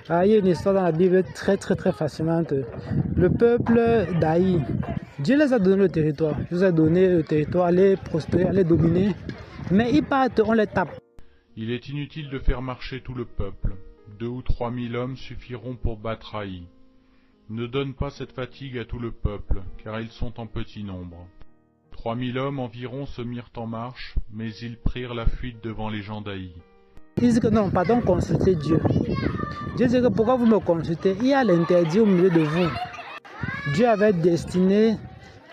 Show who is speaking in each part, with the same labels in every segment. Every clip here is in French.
Speaker 1: Ah, il y a une histoire dans la Bible très fascinante. Le peuple d'Aï, Dieu les a donné le territoire. Dieu les a donné le territoire, à les prospérer, à les dominer. Mais ils partent, on les tape.
Speaker 2: Il est inutile de faire marcher tout le peuple. 2 ou 3 000 hommes suffiront pour battre Haï. Ne donne pas cette fatigue à tout le peuple, car ils sont en petit nombre. 3 000 hommes environ se mirent en marche, mais ils prirent la fuite devant les gens d'Haï.
Speaker 1: Ils disent que non, pardon, consultez Dieu. Dieu dit que pourquoi vous me consultez? Il y a l'interdit au milieu de vous. Dieu avait destiné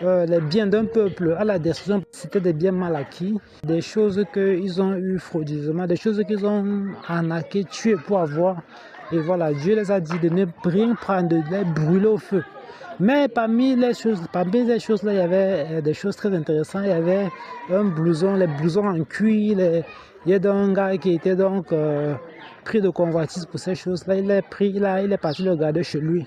Speaker 1: les biens d'un peuple à la destruction. C'était des biens mal acquis, des choses qu'ils ont eu frauduleusement, des choses qu'ils ont arnaqué, tué pour avoir. Et voilà, Dieu les a dit de ne rien prendre, de les brûler au feu. Mais parmi les choses-là, il y avait des choses très intéressantes. Il y avait un blouson, les blousons en cuir. Il y a un gars qui était donc pris de convoitise pour ces choses-là. Il est pris, il est parti le garder chez lui.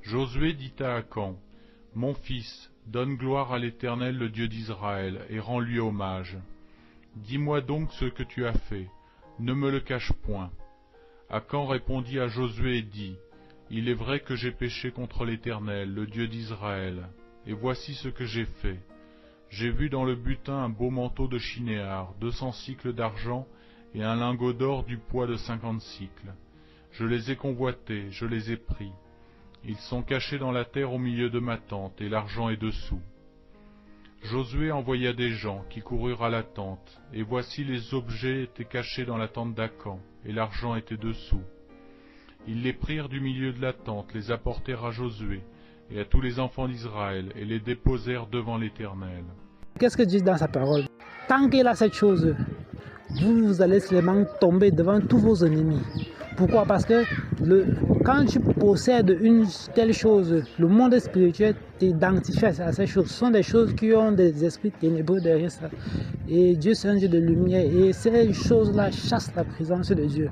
Speaker 2: Josué dit à Akan, « Mon fils, donne gloire à l'Éternel, le Dieu d'Israël, et rends-lui hommage. Dis-moi donc ce que tu as fait, ne me le cache point. » Akan répondit à Josué et dit, « Il est vrai que j'ai péché contre l'Éternel, le Dieu d'Israël, et voici ce que j'ai fait. J'ai vu dans le butin un beau manteau de chinéar, 200 cycles d'argent, et un lingot d'or du poids de 50 cycles. Je les ai convoités, je les ai pris. Ils sont cachés dans la terre au milieu de ma tente, et l'argent est dessous. » Josué envoya des gens qui coururent à la tente, et voici les objets étaient cachés dans la tente d'Akan, et l'argent était dessous. Ils les prirent du milieu de la tente, les apportèrent à Josué, et à tous les enfants d'Israël, et les déposèrent devant l'Éternel.
Speaker 1: Qu'est-ce que Dieu dit dans sa parole? Tant qu'il a cette chose, vous allez seulement tomber devant tous vos ennemis. Pourquoi? Parce que quand tu possèdes une telle chose, le monde spirituel t'identifie à ces choses. Ce sont des choses qui ont des esprits ténébreux derrière ça. Et Dieu, c'est un Dieu de lumière. Et ces choses-là chassent la présence de Dieu.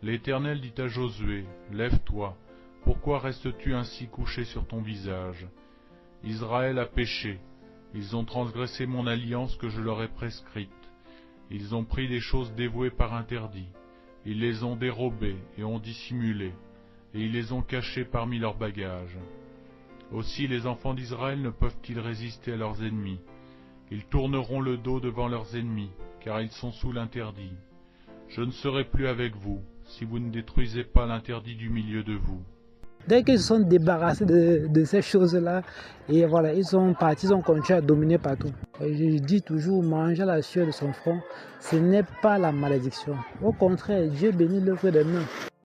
Speaker 2: L'Éternel dit à Josué, « Lève-toi, pourquoi restes-tu ainsi couché sur ton visage? Israël a péché, ils ont transgressé mon alliance que je leur ai prescrite. Ils ont pris des choses dévouées par interdit. Ils les ont dérobées et ont dissimulé, et ils les ont cachées parmi leurs bagages. Aussi les enfants d'Israël ne peuvent-ils résister à leurs ennemis. Ils tourneront le dos devant leurs ennemis, car ils sont sous l'interdit. Je ne serai plus avec vous, si vous ne détruisez pas l'interdit du milieu de vous. »
Speaker 1: Dès qu'ils se sont débarrassés de ces choses-là, et voilà, ils sont partis, ils ont continué à dominer partout. Et je dis toujours, manger la sueur de son front, ce n'est pas la malédiction. Au contraire, Dieu bénit l'œuvre des mains.